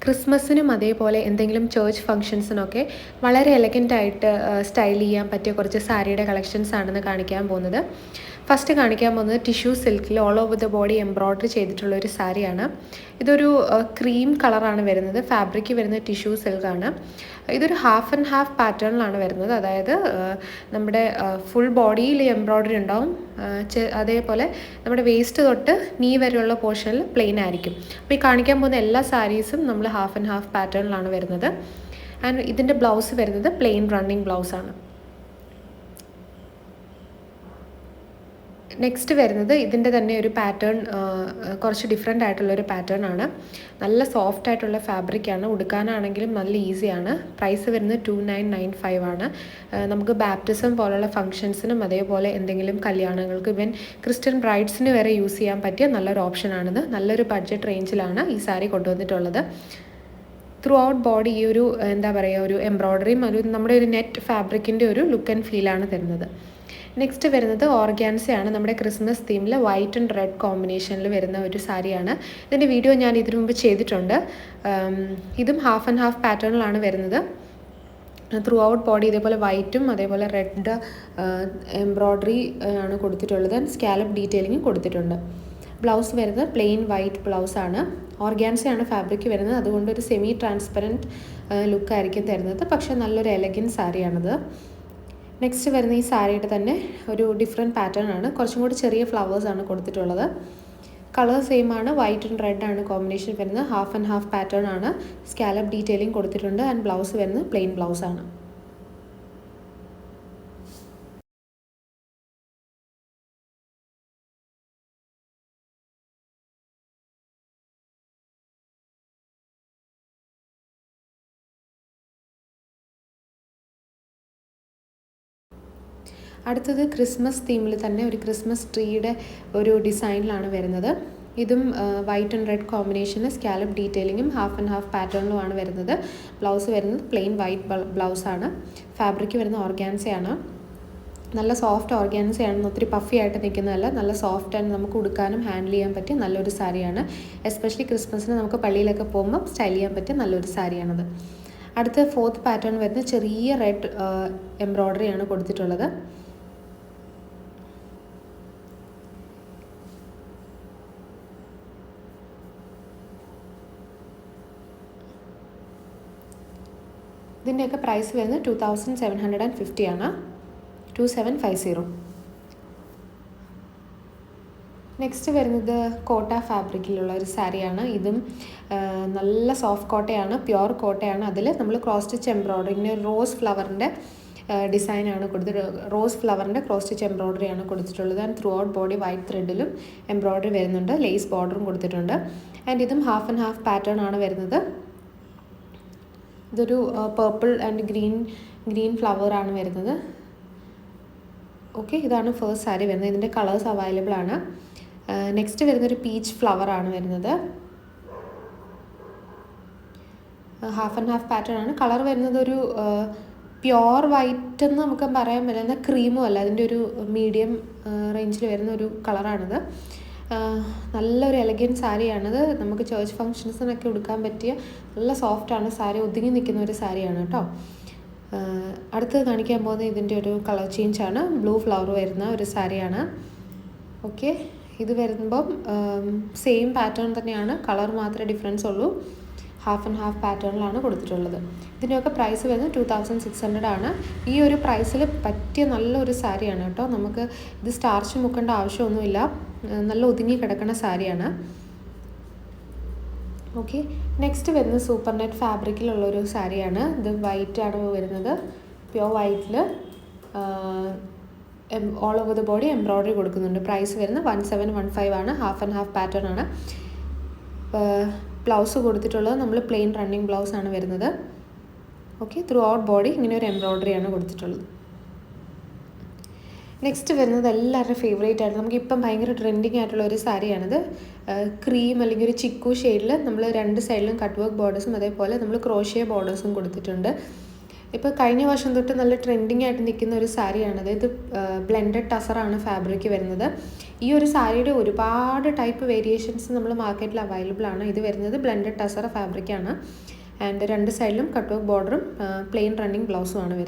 ക്രിസ്മസിനും അതേപോലെ എന്തെങ്കിലും ചേർച്ച് ഫംഗ്ഷൻസിനൊക്കെ വളരെ എലഗൻ്റായിട്ട് സ്റ്റൈൽ ചെയ്യാൻ പറ്റിയ കുറച്ച് സാരിയുടെ കളക്ഷൻസ് ആണെന്ന് കാണിക്കാൻ പോകുന്നത്. ഫസ്റ്റ് കാണിക്കാൻ പോകുന്നത് ടിഷ്യൂ സിൽക്കിൽ all over the body embroidery ചെയ്തിട്ടുള്ള ഒരു സാരിയാണ്. ഇതൊരു ക്രീം കളറാണ് വരുന്നത്. ഫാബ്രിക് വരുന്നത് ടിഷ്യൂ സിൽക്കാണ്. ഇതൊരു ഹാഫ് ആൻഡ് ഹാഫ് പാറ്റേണിലാണ് വരുന്നത്. അതായത് നമ്മുടെ ഫുൾ ബോഡിയിൽ എംബ്രോയ്ഡറി ഉണ്ടാവും, അതേപോലെ നമ്മുടെ വേസ്റ്റ് തൊട്ട് നീ വരെയുള്ള പോർഷനിൽ പ്ലെയിൻ ആയിരിക്കും. അപ്പോൾ ഈ കാണിക്കാൻ പോകുന്ന എല്ലാ സാരീസും നമ്മൾ ഹാഫ് ആൻഡ് ഹാഫ് പാറ്റേണിലാണ് വരുന്നത്. ആൻഡ് ഇതിൻ്റെ ബ്ലൗസ് വരുന്നത് പ്ലെയിൻ റണ്ണിങ് ബ്ലൗസാണ്. നെക്സ്റ്റ് വരുന്നത് ഇതിൻ്റെ തന്നെ ഒരു പാറ്റേൺ, കുറച്ച് ഡിഫറെൻ്റ് ആയിട്ടുള്ളൊരു പാറ്റേൺ ആണ്. നല്ല സോഫ്റ്റ് ആയിട്ടുള്ള ഫാബ്രിക്കാണ്. ഉടുക്കാനാണെങ്കിലും നല്ല ഈസിയാണ്. പ്രൈസ് വരുന്നത് 2995 ആണ്. നമുക്ക് ബാപ്റ്റിസം പോലുള്ള ഫംഗ്ഷൻസിനും അതേപോലെ എന്തെങ്കിലും കല്യാണങ്ങൾക്ക് ഇവൻ ക്രിസ്ത്യൻ ബ്രൈഡ്സിന് വരെ യൂസ് ചെയ്യാൻ പറ്റിയ നല്ലൊരു ഓപ്ഷനാണിത്. നല്ലൊരു ബഡ്ജറ്റ് റേഞ്ചിലാണ് ഈ സാരി കൊണ്ടുവന്നിട്ടുള്ളത്. ത്രൂ ഔട്ട് ബോഡി ഈ ഒരു എന്താ പറയുക, ഒരു എംബ്രോയ്ഡറിയും നമ്മുടെ ഒരു നെറ്റ് ഫാബ്രിക്കിൻ്റെ ഒരു ലുക്ക് ആൻഡ് ഫീലാണ് തരുന്നത്. നെക്സ്റ്റ് വരുന്നത് ഓർഗാൻസയാണ്. നമ്മുടെ ക്രിസ്മസ് തീമിൽ വൈറ്റ് ആൻഡ് റെഡ് കോമ്പിനേഷനിൽ വരുന്ന ഒരു സാരിയാണ്. ഇതിൻ്റെ വീഡിയോ ഞാൻ ഇതിനു മുമ്പ് ചെയ്തിട്ടുണ്ട്. ഇതും ഹാഫ് ആൻഡ് ഹാഫ് പാറ്റേണിലാണ് വരുന്നത്. ത്രൂ ഔട്ട് ബോഡി ഇതേപോലെ വൈറ്റും അതേപോലെ റെഡ് എംബ്രോയ്ഡറി ആണ് കൊടുത്തിട്ടുള്ളത്. സ്കാലപ്പ് ഡീറ്റെയിലിംഗ് കൊടുത്തിട്ടുണ്ട്. ബ്ലൗസ് വരുന്നത് പ്ലെയിൻ വൈറ്റ് ബ്ലൗസാണ്. ഓർഗാൻസയാണ് ഫാബ്രിക് വരുന്നത്. അതുകൊണ്ട് ഒരു സെമി ട്രാൻസ്പെറൻറ്റ് ലുക്കായിരിക്കും തരുന്നത്. പക്ഷേ നല്ലൊരു എലഗൻറ്റ് സാരിയാണിത്. നെക്സ്റ്റ് വരുന്ന ഈ സാരിയുടെ തന്നെ ഒരു ഡിഫറെൻറ്റ് പാറ്റേൺ ആണ്. കുറച്ചും കൂടി ചെറിയ ഫ്ലവേഴ്സാണ് കൊടുത്തിട്ടുള്ളത്. കളർ സെയിം ആണ്. വൈറ്റ് ആൻഡ് റെഡ് ആണ് കോമ്പിനേഷൻ വരുന്നത്. ഹാഫ് ആൻഡ് ഹാഫ് പാറ്റേൺ ആണ്. സ്കാലപ്പ് ഡീറ്റെയിലിംഗ് കൊടുത്തിട്ടുണ്ട്. ആൻഡ് ബ്ലൗസ് വരുന്നത് പ്ലെയിൻ ബ്ലൗസാണ്. അടുത്തത് ക്രിസ്മസ് തീമിൽ തന്നെ ഒരു ക്രിസ്മസ് ട്രീയുടെ ഒരു ഡിസൈനിലാണ് വരുന്നത്. ഇതും വൈറ്റ് ആൻഡ് റെഡ് കോമ്പിനേഷന് സ്കാലപ്പ് ഡീറ്റെയിലിങ്ങും ഹാഫ് ആൻഡ് ഹാഫ് പാറ്റേണിലുമാണ് വരുന്നത്. ബ്ലൗസ് വരുന്നത് പ്ലെയിൻ വൈറ്റ് ബ്ലൗസാണ്. ഫാബ്രിക് വരുന്ന ഓർഗാൻസയാണ്. നല്ല സോഫ്റ്റ് ഓർഗാൻസയാണ്. ഒത്തിരി പഫി ആയിട്ട് നിൽക്കുന്നതല്ല. നല്ല സോഫ്റ്റ് ആൻഡ് നമുക്ക് ഉടുക്കാനും ഹാൻഡിൽ ചെയ്യാൻ പറ്റിയ നല്ലൊരു സാരിയാണ്. എസ്പെഷ്യലി ക്രിസ്മസിന് നമുക്ക് പള്ളിയിലൊക്കെ പോകുമ്പോൾ സ്റ്റൈൽ ചെയ്യാൻ പറ്റിയ നല്ലൊരു സാരിയാണത്. അടുത്ത ഫോർത്ത് പാറ്റേൺ വരുന്നത് ചെറിയ റെഡ് എംബ്രോയ്ഡറിയാണ് കൊടുത്തിട്ടുള്ളത്. ഇതിൻ്റെയൊക്കെ പ്രൈസ് വരുന്നത് 2750 ആണ്. 2750. നെക്സ്റ്റ് വരുന്നത് കോട്ട ഫാബ്രിക്കിലുള്ള ഒരു സാരിയാണ്. ഇതും നല്ല സോഫ്റ്റ് കോട്ടയാണ്, പ്യുവർ കോട്ടയാണ്. അതിൽ നമ്മൾ ക്രോസ് സ്റ്റിച്ച് എംബ്രോയ്ഡറിങ് റോസ് ഫ്ലവറിൻ്റെ ഡിസൈനാണ് കൊടുത്തിട്ടുള്ളത്. റോസ് ഫ്ലവറിൻ്റെ ക്രോസ് സ്റ്റിച്ച് എംബ്രോയ്ഡറിയാണ് കൊടുത്തിട്ടുള്ളത്. And throughout body white ത്രെഡിലും എംബ്രോയ്ഡറി വരുന്നുണ്ട്. ലേസ് ബോർഡറും കൊടുത്തിട്ടുണ്ട്. ആൻഡ് ഇതും ഹാഫ് ആൻഡ് ഹാഫ് പാറ്റേൺ ആണ് വരുന്നത്. ഇതൊരു പേർപ്പിൾ ആൻഡ് ഗ്രീൻ ഫ്ലവറാണ് വരുന്നത്. ഓക്കെ, ഇതാണ് ഫസ്റ്റ് സാരി വരുന്നത്. ഇതിൻ്റെ കളേഴ്സ് അവൈലബിൾ ആണ്. നെക്സ്റ്റ് വരുന്നൊരു പീച്ച് ഫ്ലവറാണ് വരുന്നത്. ഹാഫ് ആൻഡ് ഹാഫ് പാറ്റേൺ ആണ്. കളർ വരുന്നത് ഒരു പ്യുവർ വൈറ്റ് എന്ന് നമുക്ക് പറയാൻ പറ്റില്ല, ക്രീമും അല്ല. അതിൻ്റെ ഒരു മീഡിയം റേഞ്ചിൽ വരുന്ന ഒരു കളറാണിത്. നല്ലൊരു എലഗൻറ്റ് സാരിയാണിത്. നമുക്ക് ചേർച്ച് ഫങ്ഷൻസിനൊക്കെ ഉടുക്കാൻ പറ്റിയ നല്ല സോഫ്റ്റാണ് സാരി. ഒതുങ്ങി നിൽക്കുന്ന ഒരു സാരിയാണ് കേട്ടോ. അടുത്തത് കാണിക്കാൻ പോകുന്നത് ഇതിൻ്റെ ഒരു കളർ ചേഞ്ചാണ്. ബ്ലൂ ഫ്ലവർ വരുന്ന ഒരു സാരിയാണ്. ഓക്കെ, ഇത് വരുമ്പം സെയിം പാറ്റേൺ തന്നെയാണ്. കളർ മാത്രമേ ഡിഫറൻസ് ഉള്ളൂ. ഹാഫ് ആൻഡ് ഹാഫ് പാറ്റേണിലാണ് കൊടുത്തിട്ടുള്ളത്. ഇതിൻ്റെയൊക്കെ പ്രൈസ് വരുന്നത് 2600 ആണ്. ഈ ഒരു പ്രൈസിൽ പറ്റിയ നല്ലൊരു സാരിയാണ് കേട്ടോ. നമുക്ക് ഇത് സ്റ്റാർച്ച് മുക്കേണ്ട ആവശ്യമൊന്നുമില്ല. നല്ല ഒതുങ്ങി കിടക്കുന്ന സാരിയാണ്. ഓക്കെ, നെക്സ്റ്റ് വരുന്നത് സൂപ്പർ നെറ്റ് ഫാബ്രിക്കിലുള്ളൊരു സാരിയാണ്. ഇത് വൈറ്റ് ആണ് വരുന്നത്. പ്യുവർ വൈറ്റിൽ all over the body embroidery കൊടുക്കുന്നുണ്ട്. പ്രൈസ് വരുന്നത് 1715 ആണ്. ഹാഫ് ആൻഡ് ഹാഫ് പാറ്റേൺ ആണ്. ബ്ലൗസ് കൊടുത്തിട്ടുള്ളത് നമ്മൾ പ്ലെയിൻ റണ്ണിങ് ബ്ലൗസ് ആണ് വരുന്നത്. ഓക്കെ, ത്രൂ ഔട്ട് ബോഡി ഇങ്ങനെ ഒരു എംബ്രോയ്ഡറിയാണ് കൊടുത്തിട്ടുള്ളത്. നെക്സ്റ്റ് വരുന്നത് എല്ലാവരുടെ ഫേവറേറ്റ് ആയിട്ട് നമുക്കിപ്പം ഭയങ്കര ട്രെൻഡിങ് ആയിട്ടുള്ള ഒരു സാരിയാണിത്. ക്രീം അല്ലെങ്കിൽ ഒരു ചിക്കു ഷെയ്ഡിൽ നമ്മൾ രണ്ട് സൈഡിലും കട്ട് വർക്ക് ബോർഡേഴ്സും അതേപോലെ നമ്മൾ ക്രോഷ്യ ബോർഡേഴ്സും കൊടുത്തിട്ടുണ്ട്. ഇപ്പോൾ കഴിഞ്ഞ വർഷം തൊട്ട് നല്ല ട്രെൻഡിങ് ആയിട്ട് നിൽക്കുന്ന ഒരു സാരിയാണിത്. ഇത് ബ്ലെൻഡഡ് ടസറാണ് ഫാബ്രിക് വരുന്നത്. ഈ ഒരു സാരിയുടെ ഒരുപാട് ടൈപ്പ് വേരിയേഷൻസ് നമ്മൾ മാർക്കറ്റിൽ അവൈലബിൾ ആണ്. ഇത് വരുന്നത് ബ്ലെൻഡഡ് ടസർ ഫാബ്രിക്കാണ്. ആൻഡ് രണ്ട് സൈഡിലും കട്ട് വർക്ക് ബോർഡറും പ്ലെയിൻ റണ്ണിങ് ബ്ലൗസുമാണ് വരുന്നത്.